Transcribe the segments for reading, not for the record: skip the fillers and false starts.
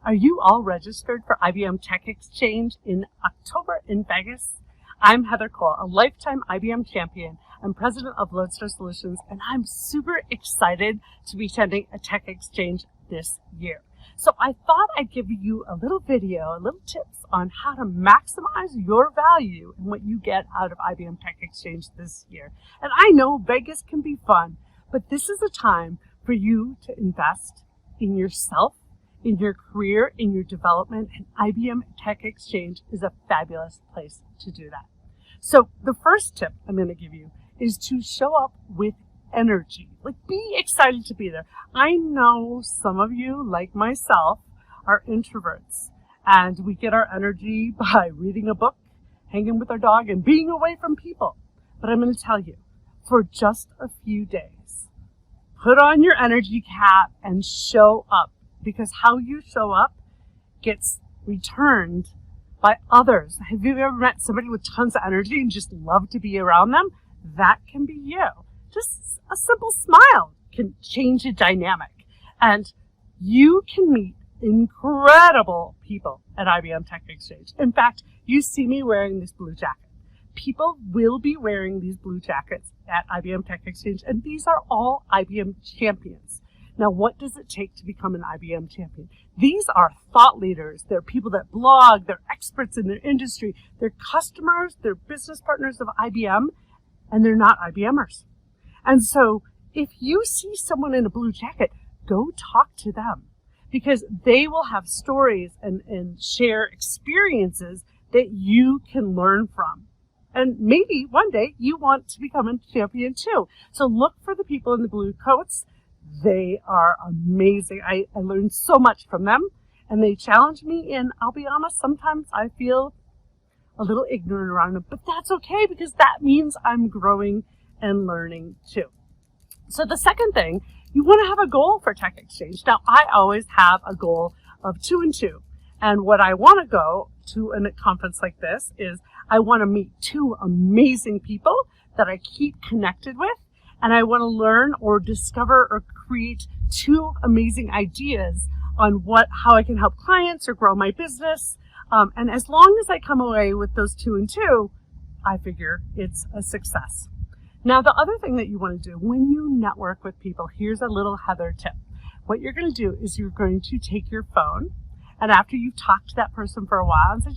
Are you all registered for IBM TechXchange in October in Vegas? I'm Heather Cole, a lifetime IBM champion and president of Lodestar Solutions, and I'm super excited to be attending a TechXchange this year. So I thought I'd give you a little video, little tips on how to maximize your value and what you get out of IBM TechXchange this year. And I know Vegas can be fun, but this is a time for you to invest in yourself, in your career, in your development, and IBM TechXchange is a fabulous place to do that. So the first tip I'm going to give you is to show up with energy. Like, be excited to be there. I know some of you, like myself, are introverts, and we get our energy by reading a book, hanging with our dog, and being away from people. But I'm going to tell you, for just a few days, put on your energy cap and show up. Because how you show up gets returned by others. Have you ever met somebody with tons of energy and just love to be around them? That can be you. Just a simple smile can change a dynamic. And you can meet incredible people at IBM TechXchange. In fact, you see me wearing this blue jacket. People will be wearing these blue jackets at IBM TechXchange, and these are all IBM champions. Now, what does it take to become an IBM champion? These are thought leaders. They're people that blog. They're experts in their industry. They're customers. They're business partners of IBM, and they're not IBMers. And so if you see someone in a blue jacket, go talk to them, because they will have stories and share experiences that you can learn from. And maybe one day you want to become a champion too. So look for the people in the blue coats. They are amazing. I learned so much from them, and they challenge me, and I'll be honest, sometimes I feel a little ignorant around them, but that's okay, because that means I'm growing and learning too. So the second thing, you want to have a goal for TechXchange. Now, I always have a goal of 2 and 2, and what I want to go to in a conference like this is I want to meet 2 amazing people that I keep connected with, and I want to learn or discover or create 2 amazing ideas on how I can help clients or grow my business. And as long as I come away with those 2 and 2, I figure it's a success. Now, the other thing that you want to do when you network with people, here's a little Heather tip. What you're going to do is you're going to take your phone, and after you've talked to that person for a while and said,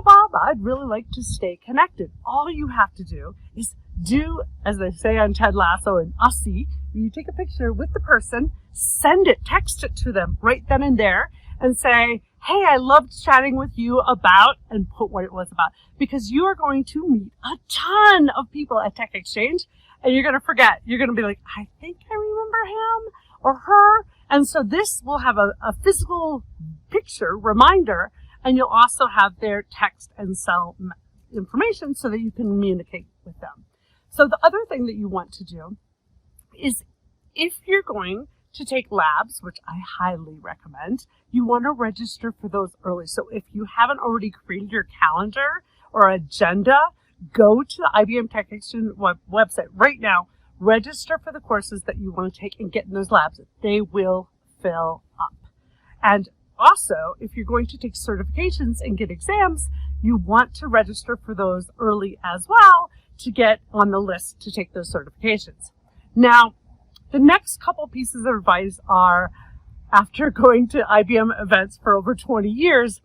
Bob, I'd really like to stay connected. All you have to do is do, as they say on Ted Lasso and Aussie, you take a picture with the person, send it, text it to them right then and there, and say, hey, I loved chatting with you about, and put what it was about. Because you are going to meet a ton of people at TechXchange, and you're going to forget. You're going to be like, I think I remember him or her. And so this will have a physical picture reminder, and you'll also have their text and cell information so that you can communicate with them. So the other thing that you want to do is, if you're going to take labs, which I highly recommend, you want to register for those early. So if you haven't already created your calendar or agenda, go to the IBM TechXchange website right now, register for the courses that you want to take and get in those labs. They will fill up. And also, if you're going to take certifications and get exams, you want to register for those early as well to get on the list to take those certifications. Now, the next couple pieces of advice are, after going to IBM events for over 20 years,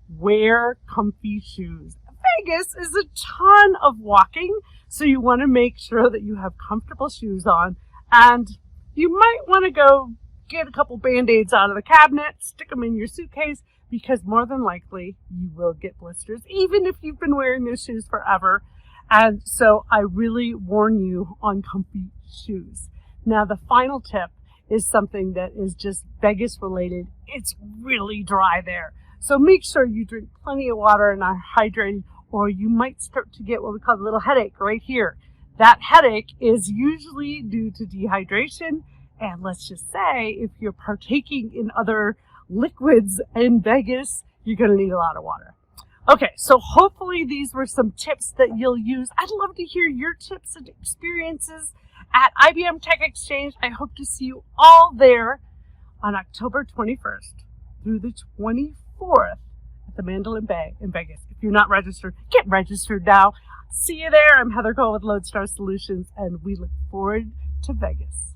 wear comfy shoes. Vegas is a ton of walking, so you want to make sure that you have comfortable shoes on, and you might want to go get a couple Band-Aids out of the cabinet, stick them in your suitcase, because more than likely you will get blisters, even if you've been wearing those shoes forever. And so I really warn you on comfy shoes. Now, the final tip is something that is just Vegas related. It's really dry there. So make sure you drink plenty of water and are hydrated, or you might start to get what we call a little headache right here. That headache is usually due to dehydration. And let's just say, if you're partaking in other liquids in Vegas, you're going to need a lot of water. Okay, so hopefully these were some tips that you'll use. I'd love to hear your tips and experiences at IBM TechXchange. I hope to see you all there on October 21st. through the 24th at the Mandalay Bay in Vegas. If you're not registered, get registered now. See you there. I'm Heather Cole with Lodestar Solutions, and we look forward to Vegas.